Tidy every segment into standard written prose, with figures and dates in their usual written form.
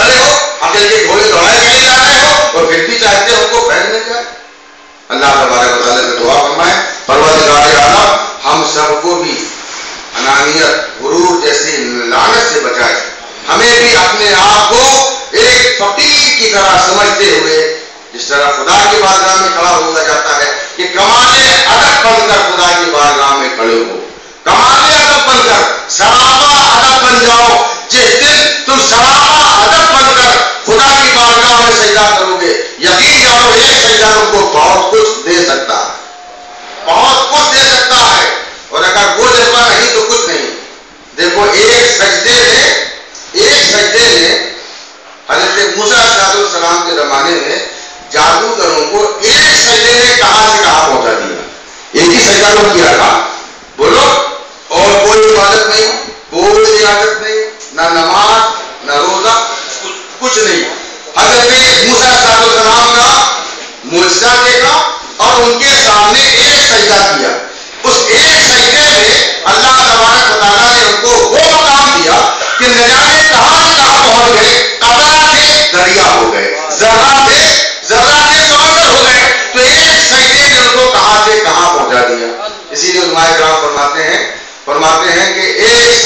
کھڑے ہو, عقل کے گھوڑے دوڑائے چلے جا رہے ہو, اور پھر بھی چاہتے ہو کو فیض مل جائے. اللہ تبارک و تعالیٰ سے دعا فرمائے پروردگار عالم ہم سب کو بھی انانیت, غرور جیسی لعنت سے بچائے. ہمیں بھی اپنے آپ کو ایک فقیر کی طرح سمجھتے ہوئے, جس طرح خدا کی بارگاہ میں کھڑا ہوا جاتا ہے کہ کمال ادب بن کر خدا کی بارگاہ میں کھڑے ہو, کمال ادب بن کر سراپا ادب بن جاؤ. جس دن تم سراپا ادب بن کر خدا کی بارگاہ میں سجدہ کرو گے, یقین جانو ایک سجدہ تم کو بہت کچھ دے سکتا ہے, بہت کچھ دے سکتا ہے. اور اگر وہ جذبہ نہیں تو کچھ نہیں. دیکھو ایک سجدے نے حضرت موسیٰ علیہ السلام کے زمانے میں جادوگروں کو ایک سجدے نے کہاں سے کہاں پہنچا دیا. ایک ہی سجدہ تو کیا تھا, بولو, اور کوئی عبادت نہیں, کوئی ریاضت نہیں, نہ نماز نہ روزہ, کچھ نہیں. حضرت موسیٰ علیہ السلام کا معجزہ دیکھا اور ان کے سامنے ایک سجدہ کیا. اس ایک سجدے میں اللہ تبارک و تعالیٰ نے ان کو وہ مقام دیا کہ نہ جانے کہاں سے کہاں پہنچ گئے. قطرہ سے دریا ہو گئے, ذرہ سے سمندر ہو گئے. تو ایک سجدے نے ان کو کہاں سے کہاں پہنچا دیا. اسی لیے علماء کرام فرماتے ہیں کہ ایک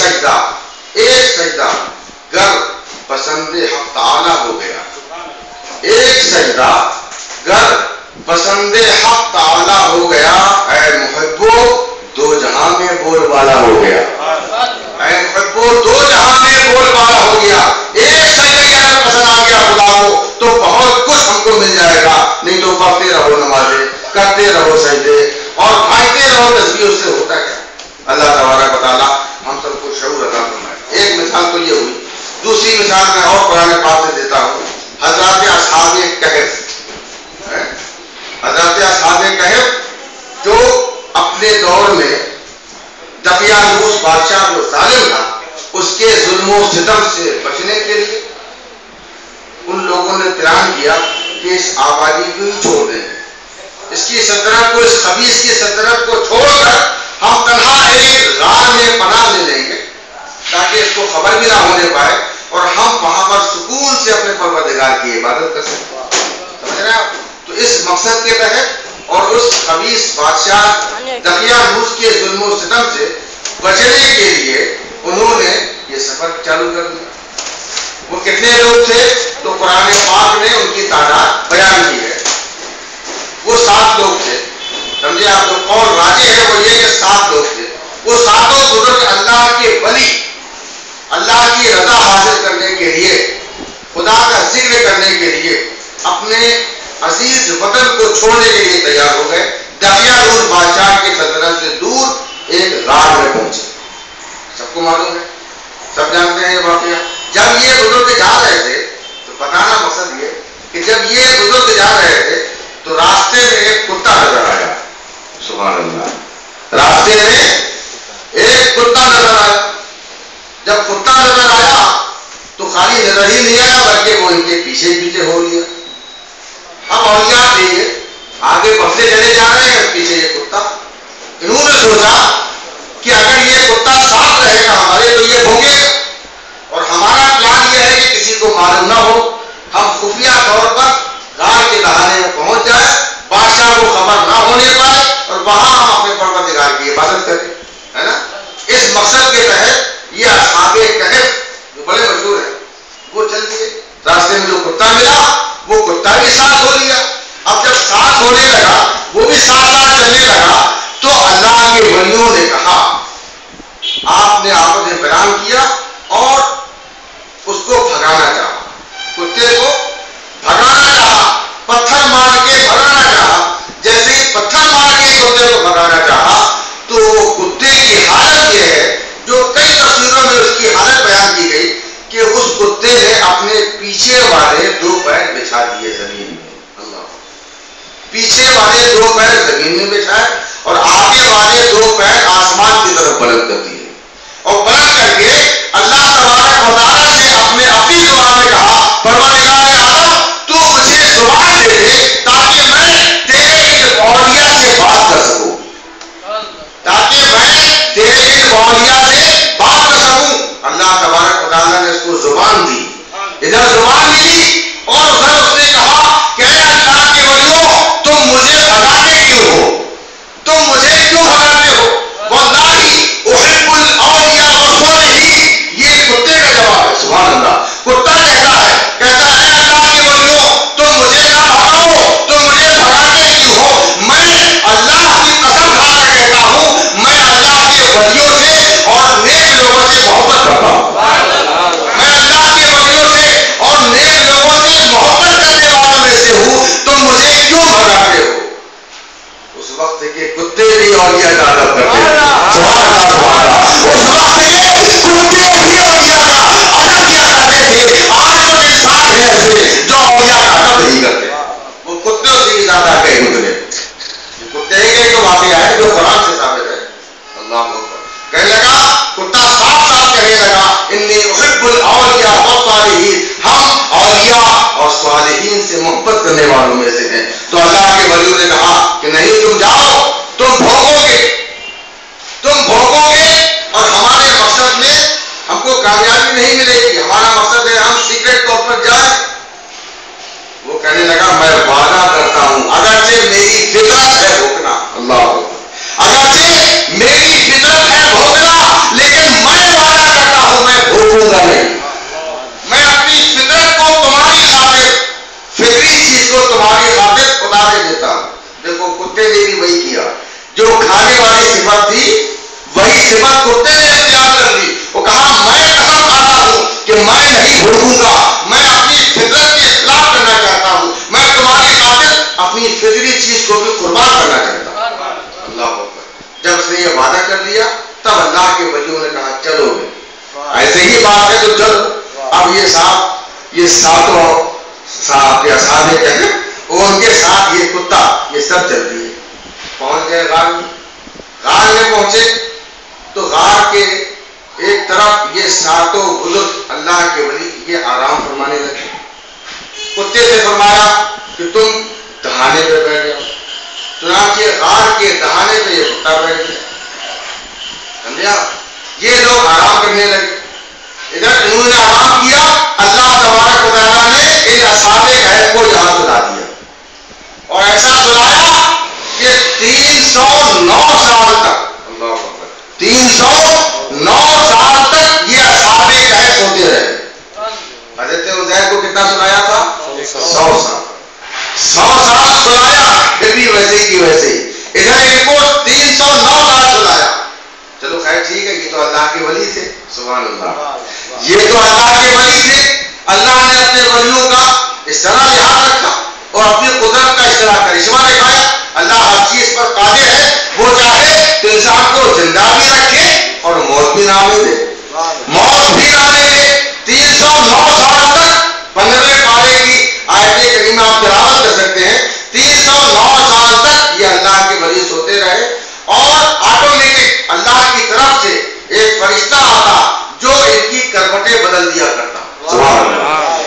سجدہ گر پسند حق تعالی ہو گیا, ایک سجدہ گر پسند حق تعالی ہو گیا, اے محبو دو جہاں میں بول والا ہو گیا, اے محبو دو جہاں میں بول والا ہو گیا. ایک سجدہ اگر پسند آ گیا خدا کو تو بہت کچھ ہم کو مل جائے گا. نہیں تو پڑھتے رہو نمازیں, کرتے رہو سجدے اور کھاتے رہو تسبیح, اس سے ہوتا کیا. اللہ تبارک و تعالیٰ ہم سب کو شعور عطا فرمائے. ایک مثال تو یہ ہوئی, دوسری مثال میں اور قرآن پاک سے دیتا ہوں. حضرات اصحاب کہف جو اپنے دور میں دقیانوس بادشاہ جو ظالم تھا اس کے ظلم و ستم سے بچنے کے لیے ان لوگوں نے پلان کیا کہ اس آبادی کو ہی چھوڑ دیں, اس کی سلطنت کو, اس خبیث کی سلطنت کو چھوڑ کر ہم تنہا ایک غار میں پناہ لے لیں گے تاکہ اس کو خبر بھی نہ ہونے پائے اور ہم وہاں پر سکون سے اپنے پروردگار کی عبادت کر سکیں. سمجھ رہے ہیں آپ؟ تو اس مقصد کے تحت اور اس خبیث بادشاہ دقیانوس کے ظلم و ستم سے بچنے کے لیے انہوں نے یہ سفر چالو کر دیا. وہ کتنے لوگ تھے تو قرآن پاک نے ان کی تعداد بیان کی ہے. وہ 7 لوگ تھے. سمجھے آپ؟ جو قول راجح ہے وہ یہ کہ 7 لوگ تھے. وہ 7 بزرگ اللہ کے ولی, اللہ کی رضا حاصل کرنے کے لیے, خدا کا ذکر کرنے کے لیے اپنے عزیز وطن کو چھوڑنے کے لیے تیار ہو گئے. دقیانوس بادشاہ کی سلطنت سے دور ایک غار میں پہنچے. سب کو معلوم ہے, سب جانتے ہیں یہ واقعہ. جب یہ بزرگ جا رہے تھے تو بتانا مقصد یہ کہ جب یہ بزرگ جا رہے تھے تو راستے میں ایک کتا نظر آیا. سبحان اللہ, راستے میں ایک کتا نظر آیا. جب کتا نظر آیا تو خالی نظر ہی نہیں آیا بلکہ وہ ان کے پیچھے ہو لیا. اب اولیاء دیکھیے آگے بڑھتے چلے جا رہے ہیں, پیچھے یہ کتا. انہوں نے سوچا کہ اگر یہ کتا ساتھ رہے گا ہمارے تو یہ بھونگے گا, اور ہمارا پلان یہ ہے کہ کسی کو معلوم نہ ہو, ہم خفیہ طور پر غار کے دہانے میں پہنچ جائے, بادشاہ کو خبر نہ ہونے پائے اور وہاں ہم اپنے پروردگار کی عبادت کریں, ہے نا. اس مقصد کے تحت یہ اصحاب کہف جو بڑے مشہور ہیں وہ چل دیے. راستے میں جو کتا ملا وہ کتا بھی ساتھ ہو لیا. اب جب ساتھ ہونے لگا وہ بھی ساتھ چلنے لگا تو اللہ کے ولیوں نے کہا, آپ نے آپس میں بیان کیا اور اس کو بھگانا چاہا, کتے کو بھگانا چاہا, پتھر مار کے بھگانا چاہا. جیسے ہی پتھر مار کے کتے کو بھگانا چاہا تو کتے کی حالت یہ ہے جو کئی تفسیروں میں اس کی حالت بیان کی گئی کہ اس کتے نے اپنے پیچھے والے 2 پیر بچھا دیے زمین میں. اللہ, پیچھے والے 2 پیر زمین میں بچھائے اور آگے والے 2 پیر آسمان کی طرف بلند کر دیے, اور بلند کر کے اللہ تبارک و تعالیٰ سے اپنی زبان میں کہا, پروردگار عالم تو مجھے زبان دے دے تاکہ میں تیرے ان اولیاء سے بات کر سکوں, تاکہ میں تیرے ان اولیاء سے بات کر سکوں. اللہ تبارک و تعالیٰ نے اس کو زبان دی ادھر زبان ملی اور ادھر اس نے کہا کہ اے اللہ کے ولیوں تم مجھے بھگاتے کیوں ہو؟ تم مجھے کیوں بھگاتے ہو؟ واللہ احب الاولیاء والصالحین، یہ کتے کا جواب ہے. سبحان اللہ. کتا کہتا ہے اے اللہ کے ولیوں تم مجھے نہ بھگاؤ، تم مجھے بھگاتے کیوں ہو؟ میں اللہ کی قسم کھا کر کہتا ہوں میں اللہ کے ولیوں سے اور نیک لوگوں سے محبت کرتا ہوں. میں اللہ کے ولیوں سے اور نیک لوگوں سے محبت کرنے والوں میں سے ہوں. تم مجھے کیوں بھگاتے ہو؟ اس وقت کے کتے بھی اولیاء کا ادب کرتے ہیں. سبحان اللہ سبحان اللہ. اس وقت کے کتے بھی اولیاء کا ادب کیا کرتے تھے. آج تو انسان ہے ایسے جو اولیاء کا ادب نہیں کرتے. وہ کتوں سے ہی زیادہ کہیں گزرے. کتے کے تو واقعہ ہے جو قرآن سے ثابت ہے. اللہ اکبر. کہنے لگا کتا صاف صاف کہنے لگا انی احب الاولیاء والصالحین، ہم اولیاء اور صالحین سے محبت کرنے والوں میں سے ہیں. تو اللہ کے ولیوں نے کہا کہ نہیں تم جاؤ، تم بھوگو گے اور ہمارے مقصد میں ہم کو کامیابی نہیں ملے گی. ہمارا مقصد ہے ہم سیکرٹ طور پر جائیں. وہ کہنے لگا میں وعدہ کرتا ہوں اگرچہ میری فطرت ہے بھوکنا. اللہ اکبر. اگرچہ میری فطرت ہے بھوکنا لیکن میں وعدہ کرتا ہوں میں بھوکوں گا نہیں. میں اپنی فطرت کو تمہاری خاطر، فطری چیز کو تمہاری خاطر اتارے دیتا ہوں. دیکھو کتے نے بھی وہی کیا، جو کھانے والی صفت تھی وہی صفت کتے نے اختیار کر لی. وہ کہا میں قسم کھاتا ہوں کہ میں نہیں بھوکوں گا، میں اپنی فطرت کی اصلاح کرنا چاہتا ہوں، میں تمہاری خاطر اپنی فطری چیز کو بھی قربان کرنا چاہتا ہوں. اللہ اکبر. جب اس نے یہ وعدہ کر لیا تب اللہ کے ولیوں نے کہا چلو گے، ایسے ہی بات ہے تو چلو. اب یہ ساتوں اصحاب کہتے ہیں اور ان کے ساتھ یہ کتا یہ سب چل رہی ہے. پہنچ گئے غار میں. غار میں پہنچے تو غار کے ایک طرف یہ ساتوں بزرگ اللہ کے ولی یہ آرام فرمانے لگے. کتے سے فرمایا کہ تم دہانے پہ بیٹھ جاؤ. چنانچہ غار کے دہانے پہ یہ کتا بیٹھ گیا. سمجھا؟ یہ لوگ آرام کرنے لگے. ادھر انہوں نے آرام کیا، اللہ تبارک و تعالیٰ نے ان اصحاب کہف کو یہاں سلا دیا اور ایسا سلایا کہ 309 سال تک، اللہ اکبر، 309 سال تک یہ اصحاب کہف سوتے رہے. حضرت عزیر کو کتنا سلایا تھا؟ 100 سال. 100 سال سلایا پھر بھی ویسے کی ویسے. ادھر ان کو 309 سال سلایا. چلو خیر ٹھیک ہے، یہ تو اللہ کے ولی تھے. سبحان اللہ. یہ تو اللہ کے ولی تھے. اللہ نے اپنے ولیوں کا اس طرح لحاظ رکھا اور اپنی قدرت کا اس طرح کرشمہ دکھایا. اللہ ہر چیز پر قادر ہے. وہ چاہے تو انسان کو زندہ بھی رکھے اور موت بھی نہ آنے دے. موت بھی نہ آنے دے. 309 سال تک 15ویں پارے کی آیت کریمہ آپ تلاوت کر سکتے ہیں. 309 سال تک یہ اللہ کے ولی سوتے رہے اور آٹومیٹک اللہ کی طرف سے ایک فرشتہ آتا جو ان کی کروٹیں بدل دیا کرتا.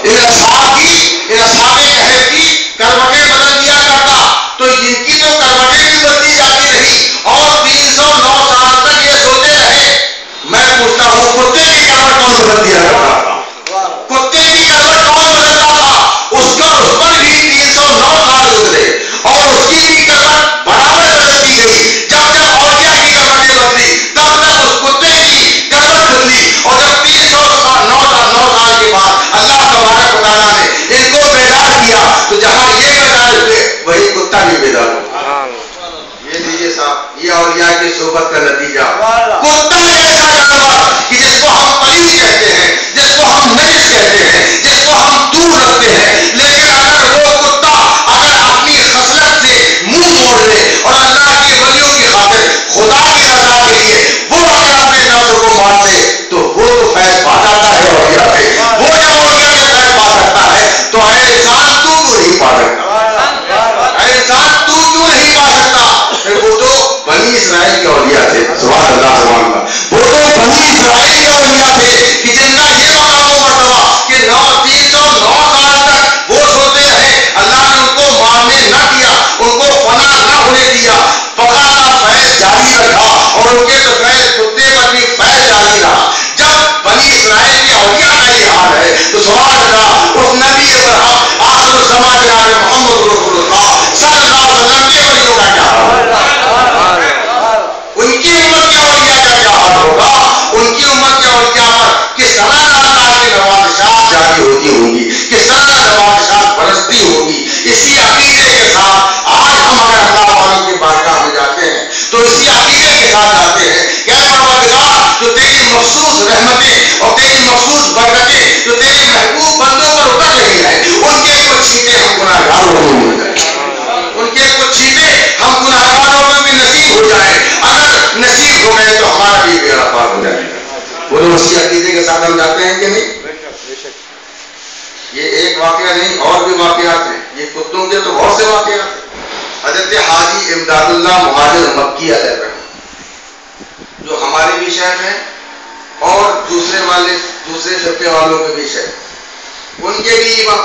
ان اصحاب کہف کی کروٹیں بدل دیا کرتا تو ان کی تو کروٹیں بھی بدلی جاتی رہی اور 309 سال تک یہ سوتے رہے. میں پوچھتا ہوں کتے کی کروٹ کون بدل دیا کرتا؟ کتے کی کروٹ کون بدلتا تھا؟ اس پر بھی 309 سال گزرے اور اس کی بھی کروٹ برابر بدلتی گئی. جب اولیاء کی کروٹیں بدلی تب تک اس کتے کی کروٹ بدلی اور جب 309 سال کے بعد اللہ تبارک و تعالیٰ نے ان کو بیدار کیا تو جہاں یہ بیدار ہوئے وہی کتا بھی بیدار ہوا. یہ لیجیے صاحب، یہ اولیاء کی صحبت کا نتیجہ. کتا ایسا جانور کہ جس کو ہم پلیت کہتے ہیں، جس کو ہم نجس کہتے ہیں، جس کو ہم دور رکھتے ہیں، لیکن اگر وہ کتا اگر اپنی خصلت سے منہ موڑ لے اور اللہ کے ولیوں کی خاطر خدا کی رضا کے لیے وہ اگر اپنے نفس کو مار لے تو وہ تو فیض پا جاتا ہے اولیاء سے. وہ جب اولیاء سے فیض پا سکتا ہے تو اے انسان تو نہیں پا سکتا. اے انسان تو کیوں نہیں پا سکتا؟ وہ تو بنی اسرائیل کے اولیاء تھے. سبحان اللہ سبحان اللہ. وہ تو بنی اسرائیل کے اولیاء تھے کہ جن کا یہ مقام و مرتبہ کہ 309 سال تک وہ سوتے رہے. اللہ نے ان کو مارنے نہ دیا، ان کو فنا نہ ہونے دیا، بقا کا فیض جاری رکھا اور ان کے تو فیض کتے پر بھی فیض جاری رہا. جب بنی اسرائیل کے اولیاء کا یہ حال ہے تو سبحان اللہ رحمتیں اور تیری مخصوص برکتیں جو تیرے محبوب بندوں پر اتر رہی ہیں، ان کے کچھ چھینٹے ہم گناہگاروں کو مل جائیں، ان کے کچھ چھینٹے ہم گناہگاروں میں بھی نصیب ہو جائیں. اگر نصیب ہو گئے تو ہمارا بھی بیڑا پار ہو جائے. بولو اسی عقیدے کے ساتھ ہم جاتے ہیں کہ نہیں؟ یہ ایک واقعہ نہیں، اور بھی واقعات ہیں. یہ کتوں کے تو بہت سے واقعات ہیں. حضرت حاجی امداد اللہ مہاجر مکی علیہ الرحمہ جو ہمارے بھی شہر ہیں اور دوسرے فرقے والوں کے بھی شہر، ان کے بھی امام،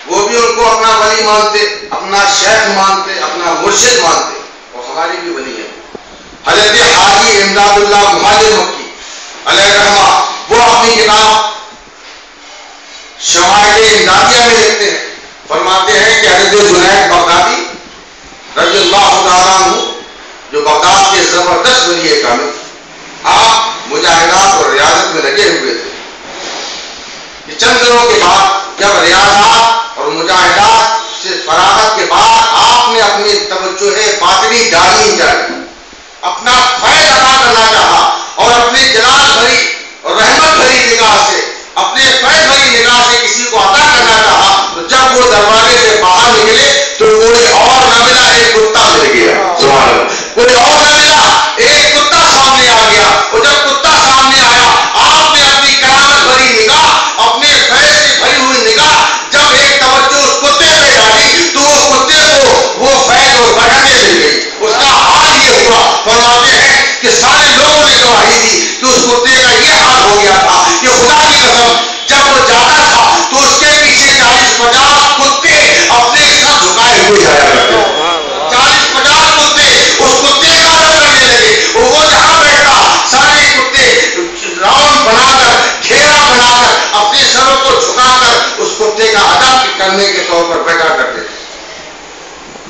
وہ بھی ان کو اپنا ولی مانتے، اپنا شیخ مانتے، اپنا مرشد مانتے، اور ہماری بھی ولی ہے. حضرت حاجی امداد اللہ مہاجر مکی علیہ الرحمہ وہ اپنی کتاب شمائل امدادیہ میں لکھتے ہیں، فرماتے ہیں کہ حضرت جنید بغدادی رضی اللہ تعالیٰ عنہ جو بغداد کے زبردست ولی کامل، آپ مجاہدات اور ریاضت میں لگے ہوئے تھے. یہ چند دنوں کے بعد جب ریاضات اور مجاہدات سے فراغت کے بعد آپ نے اپنی توجہ باطنی ڈالی جاری، اپنا فیض عطا کرنا چاہا اور اپنے جلال بھری اور رحمت بھری نگاہ سے، اپنے فیض بھری نگاہ سے کسی کو عطا کرنا چاہا، تو جب وہ دروازے سے باہر نکلے تو کوئی اور نہ ملا، ایک کتا مل گیا. سبحان اللہ. کوئی اور نہ ملا، ایک کتا سامنے آ گیا. اور جب کتا سامنے آیا، آپ نے اپنی کرامت بھری نگاہ، اپنے فیض سے بھری ہوئی نگاہ جب ایک توجہ اس کتے پہ ڈالی تو اس کتے کو وہ فیض اور برکتیں مل گئی. اس کا حال یہ ہوا، فرماتے ہیں کہ سارے لوگوں نے گواہی دی کہ اس کتے کا یہ حال ہو گیا تھا کہ خدا کی قسم جب وہ جاتا تھا تو اس کے پیچھے 40-50 کتے اپنے سر جھکائے ہوئے جایا کرتے. 40-50 کتے اس کتے کا ادب کرنے لگے. وہ جہاں بیٹھتا سارے کتے راؤنڈ بنا کر، گھیرا بنا کر، اپنے سروں کو جھکا کر اس کتے کا ادب کرنے کے طور پر بیٹھا کرتے تھے.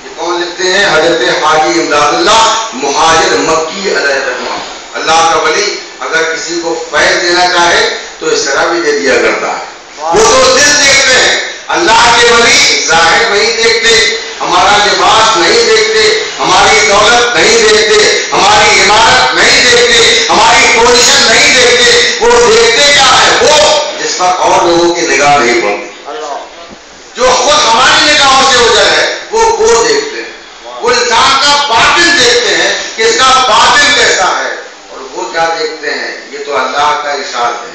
یہ کون لکھتے ہیں؟ حضرت حاجی امداد اللہ مہاجر مکی علیہ الرحمہ. اللہ کا ولی اگر کسی کو فیض دینا چاہے تو اس طرح بھی دے دیا کرتا ہے. وہ تو دل دیکھتے ہیں. اللہ کے ولی ظاہر نہیں دیکھتے، ہمارا لباس نہیں دیکھتے، ہماری دولت نہیں دیکھتے، ہماری عمارت نہیں دیکھتے، ہماری پوزیشن نہیں دیکھتے. وہ دیکھتے کیا ہے؟ وہ جس پر اور لوگوں کی نگاہ نہیں پڑتی، جو خود ہماری نگاہوں سے اوجھل ہے، وہ دیکھتے ہیں. وہ انسان کا باطن دیکھتے ہیں کہ اس کا باطن کیسا ہے. اور وہ کیا دیکھتے ہیں؟ یہ تو اللہ کا ارشاد ہے،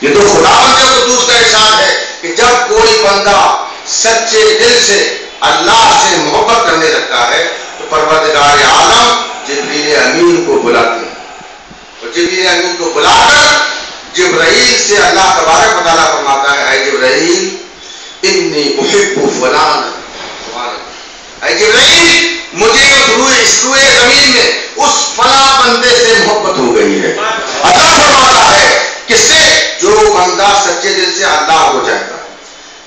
یہ تو خداوند قدوس کا ارشاد ہے کہ جب کوئی بندہ سچے دل سے اللہ سے محبت کرنے لگتا ہے تو پروردگار عالم جبریل امین کو بلاتے ہیں. اور جبریل امین کو بلا کر جبرائیل سے اللہ تبارک و تعالیٰ فرماتا ہے، اے جبرائیل انی احب فلان. اے جبرائیل مجھے اس روئے زمین میں اس فلاں بندے سے محبت ہو گئی ہے. اللہ فرماتا ہے کس سے؟ جو بندہ سچے دل سے اللہ کو چاہتا ہے.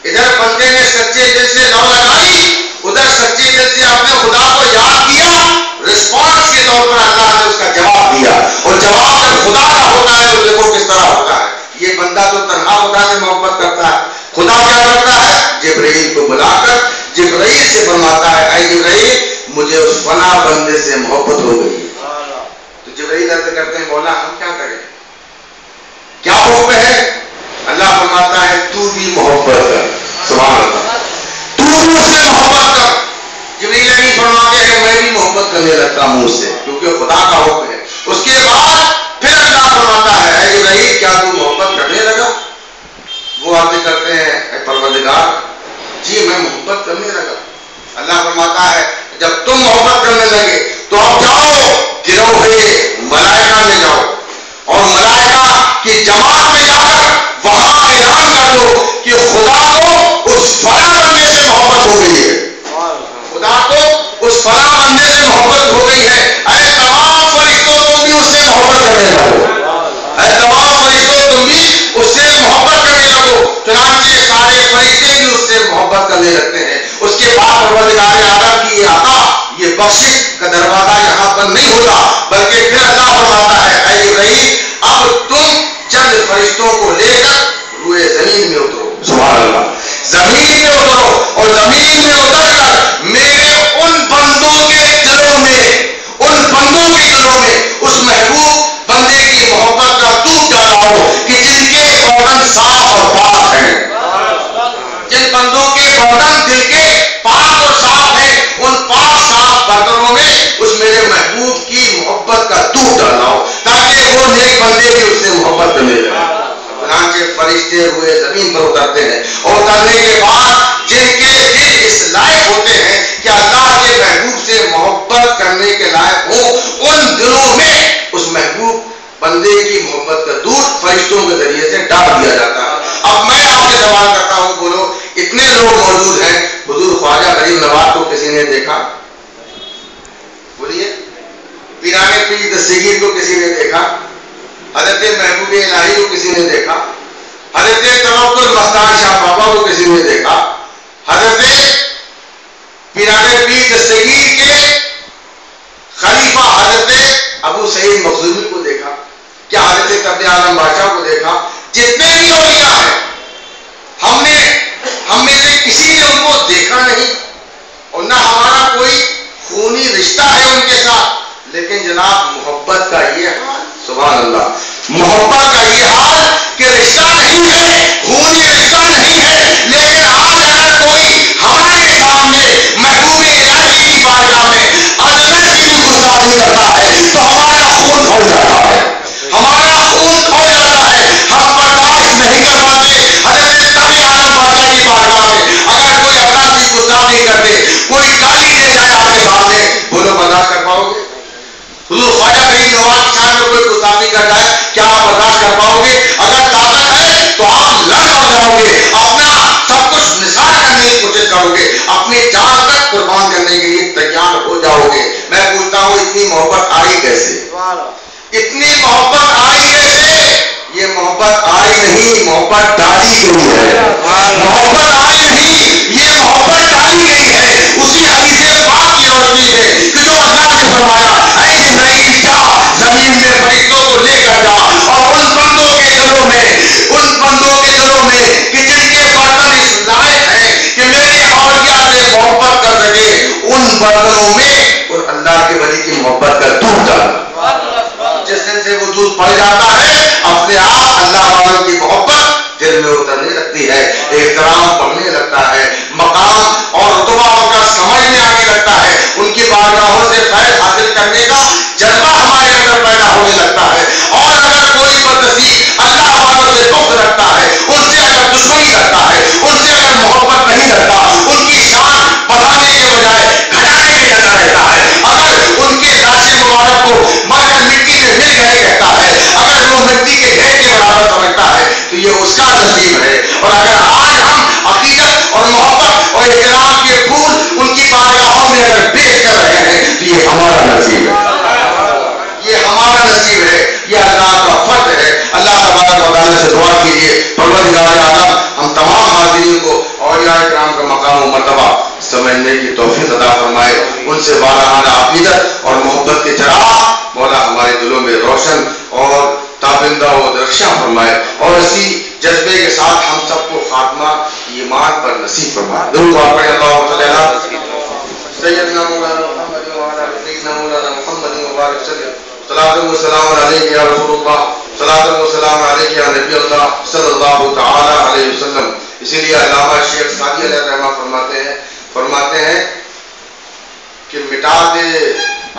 ادھر بندے نے سچے دل سے لو لگائی، ادھر سچے دل سے اپنے خدا کو یاد کیا، رسپانس کے طور پر اللہ نے اس کا جواب دیا. اور جواب جب خدا کا ہوتا ہے تو دیکھو کس طرح ہوتا ہے. یہ بندہ تو تنہا خدا سے محبت کرتا ہے. خدا کیا کرتا ہے؟ جبرائیل کو بلا کر جبرائیل سے فرماتا ہے، اے جبرائیل مجھے اس فلاں بندے سے محبت ہو گئی. تو جبرائیل عرض کرتے ہیں، مولا ہم کیا کریں، کیا حکم ہے؟ اللہ فرماتا ہے تو بھی محبت کر. سبحان اللہ. تو بھی اس سے محبت کر. جبرائیل امین فرماتے ہیں کہ میں بھی محبت کرنے لگتا ہوں اس سے، کیونکہ خدا کا حکم ہے. اس کے بعد پھر اللہ فرماتا ہے، اے جبرائیل کیا تو محبت کرنے لگا؟ وہ عرض کرتے ہیں، اے پروردگار جی میں محبت کرنے لگا. اللہ فرماتا ہے جب تم محبت کرنے لگے تو اب جاؤ گروہ ملائکہ میں جاؤ اور ملائکہ کی جماعت میں جا کر وہاں اعلان کر دو کہ خدا کو اس فلاں بندے سے محبت ہو گئی ہے. خدا کو اس فلاں بندے سے محبت ہو گئی ہے. اے تمام فرشتوں تم بھی اس سے محبت کرنے لگو. اے تمام فرشتوں تم بھی اس سے محبت کرنے لگو. چنانچہ سارے فرشتے بھی اس سے محبت کرنے لگتے ہیں. اس کے بعد پروردگار عالم کی یہ عطا، یہ بخشش کا دروازہ یہاں پر نہیں ہوتا، بلکہ پھر اللہ فرماتا ہے، اے جبرائیل اب تم چند فرشتوں کو لے کر روئے زمین میں اترو. سبحان اللہ. زمین میں اترو اور زمین میں اتر کر میرے ان بندوں کے دلوں میں، ان بندوں کے دلوں میں اس محبوب بندے کی محبت کا دودھ ڈالا فرشتے ہوئے زمین پر اترتے ہیں، اور اترنے کے بعد جن کے دل اس لائق ہوتے ہیں کہ اللہ کے محبوب سے محبت کرنے کے لائق ہوں، ان دلوں میں اس محبوب بندے کی محبت کا دودھ فرشتوں کے ذریعے سے ڈال دیا جاتا ہے۔ اب میں آپ سے سوال کرتا ہوں، بولو اتنے لوگ موجود ہیں، حضور خواجہ غریب نواز کو کسی نے دیکھا؟ بولیے، پیران پیر دستگیر کو کسی نے دیکھا؟ حضرت محبوب الہی کو کسی نے دیکھا؟ حضرت توکل مستان شاہ بابا کو کسی نے دیکھا؟ حضرت پیران پیر دستگیر کے خلیفہ حضرت ابو سعید مخزومی کو دیکھا؟ کیا حضرت قبل عالم بادشاہ کو دیکھا؟ جتنے بھی اولیاء ہیں، ہم میں سے کسی نے ان کو دیکھا نہیں، اور نہ ہمارا کوئی خونی رشتہ ہے ان کے ساتھ، لیکن جناب محبت کا یہ حال، سبحان اللہ، محبت کا یہ حال کہ رشتہ نہیں ہے، خونی رشتہ نہیں ہے، لیکن آج اگر کوئی ہمارے سامنے محبوب الہی کی بارگاہ میں عظمت کی گستاخی کرتا ہے تو ہمارا خون کھول جاتا ہے، ہمارا خون کھول جاتا ہے، ہم برداشت نہیں کر پاتے۔ حضرت کبھی عالم بادشاہ کی بارگاہ میں اگر کوئی اللہ کی گستاخی کر دے، کوئی گالی دے جائے آپ کے سامنے، بولو برداشت کر پاؤ گے؟ حضور خواجہ غریب نواز کی شان میں کوئی گستاخی کر جائے، کیا آپ برداشت کر پاؤ گے؟ اگر طاقت ہے تو آپ لڑ جاؤ گے، اپنا سب کچھ نثار کرنے کی کوشش کرو گے، اپنی جان تک قربان کرنے کے لیے تیار ہو جاؤ گے۔ میں پوچھتا ہوں اتنی محبت آئی کیسے؟ اتنی محبت آئی کیسے؟ یہ محبت آئی نہیں، محبت ڈالی گئی ہے، محبت آئی نہیں، یہ محبت ڈالی گئی ہے۔ اسی حدیث پاک کی روشنی ہے کہ جو اللہ نے فرمایا، اے جبرائیل جا زمین میں فرشتوں کو لے کر جا، اور ان بندوں کے دلوں میں کہ جن کے برتن اس لائق ہیں کہ میرے اولیاء سے محبت کر سکے، ان برتنوں میں اور اللہ کے ولی کی محبت کا دودھ ڈالا۔ جس دن سے وہ دودھ پڑ جاتا ہے، اپنے آپ اللہ والوں کی محبت دل میں اترنے لگتی ہے، احترام بڑھنے لگتا ہے، مقام اور رتبہ کا سمجھ میں آنے لگتا ہے، ان کی بارگاہوں سے فیض حاصل کرنے کا جذبہ ہمارے اندر پیدا ہونے لگتا ہے۔ اور اگر کوئی بدنصیب اللہ والوں سے بغض رکھتا ہے، ان سے اگر دشمنی رکھتا ہے، ان سے اگر محبت نہیں رکھتا، ان کی شان بڑھانے کے بجائے گھٹانے میں لگا رہتا ہے، اگر ان کے لاش مبارک کو مر کر مٹی میں مل گئے کہتا ہے، اگر وہ مٹی کے ڈھیر کے برابر سمجھتا ہے تو یہ اس کا نصیب ہے۔ اور اگر آج ہم عقیدت اور محبت اور احترام کے پھول ان کی بارگاہوں میں اگر پیش کر رہے ہیں تو یہ ہمارا نصیب ہے، یہ ہمارا نصیب ہے، یہ اللہ کا فضل ہے۔ اللہ تبارک و تعالیٰ سے دعا کیجیے پروردگار عالم ہم تمام حاضرین کو اولیاء کرام کا مقام و مرتبہ سمجھنے کی توفیق عطا فرمائے، ان سے وارانہ عقیدت اور محبت کے چراغ مولا ہمارے دلوں میں روشن اور تابندہ و درخشاں فرمائے، اور اسی جذبے کے ساتھ ہم سب کو خاتمہ ایمان پر نصیب فرمائے۔ درود پڑھیں اللہ صلی اللہ علیہ سیدنا مولانا محمد وعلی سیدنا مولانا محمد مبارک وسلم۔ صلاۃ و سلام علیک یا رسول اللہ، صلاۃ و سلام علیک یا نبی اللہ صلی اللہ تعالی علیہ وسلم۔ اسی لیے علامہ شیخ سعدی علیہ الرحمہ فرماتے ہیں کہ مٹا دے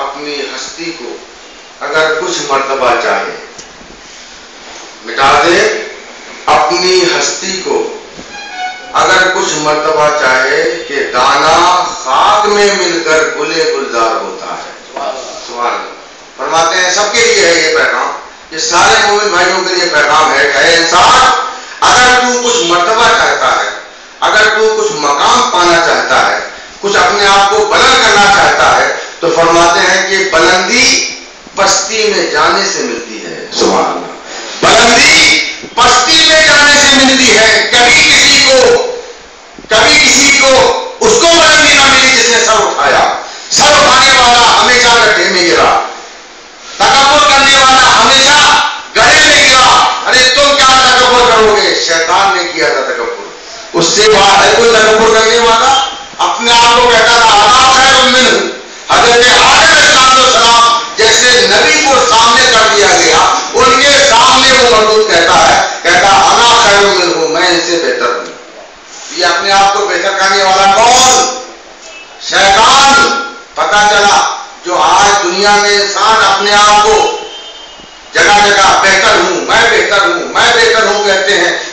اپنی ہستی کو اگر کچھ مرتبہ چاہے، مٹا دے اپنی ہستی کو اگر کچھ مرتبہ چاہے، کہ دانا خاک میں مل کر گلے گلزار ہوتا ہے۔ سبحان اللہ۔ فرماتے ہیں سب کے لیے ہے یہ پیغام، یہ سارے مومن بھائیوں کے لیے پیغام ہے کہ اے انسان، اگر تو کچھ مرتبہ چاہتا ہے، اگر تو کچھ مقام پانا چاہتا ہے، کچھ اپنے آپ کو بلند کرنا چاہتا ہے، تو فرماتے ہیں کہ بلندی پستی میں جانے سے ملتی ہے۔ سبحان اللہ۔ بلندی پستی میں جانے سے ملتی ہے۔ کبھی کسی کو اس کو بلندی نہ ملی جس نے سر اٹھایا، سر اٹھانے والا ہمیشہ گڈھے میں گرا، تکبر کرنے والا ہمیشہ گڑھے میں گرا۔ ارے تم کیا تکبر کرو گے؟ شیطان نے کیا تھا تکبر، اس سے باہر ہے کوئی تکبر کرنے والا؟ اپنے آپ کو کہتا تھا انا خیر منہ۔ حضرت آدم علیہ السلام جیسے نبی کو سامنے کر دیا گیا، ان کے سامنے وہ مردود کہتا انا خیر منہ، میں ان سے بہتر ہوں۔ یہ اپنے آپ کو بہتر کرنے والا کون؟ شیطان۔ پتا چلا جو آج دنیا میں انسان اپنے آپ کو جگہ جگہ بہتر ہوں میں بہتر ہوں کہتے ہیں،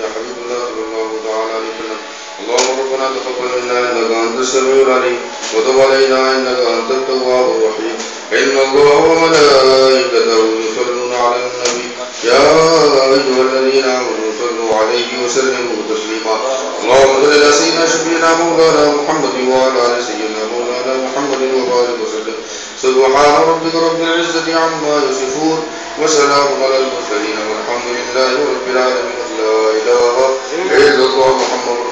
يا حبيب الله صلى الله تعالى عليه وسلم اللهم ربنا تقبل منا إنك أنت السميع العليم وتب علينا إنك أنت التواب الرحيم إن الله وملائكته يصلون على النبي يا أيها الذين آمنوا صلوا عليه وسلموا تسليما اللهم صل على سيدنا شفيعنا مولانا محمد وعلى آل سيدنا مولانا محمد وبارك وسلم سبحان ربك رب العزة عما يصفون وسلام على المرسلين والحمد لله رب العالمين لا إله إلا الله محمد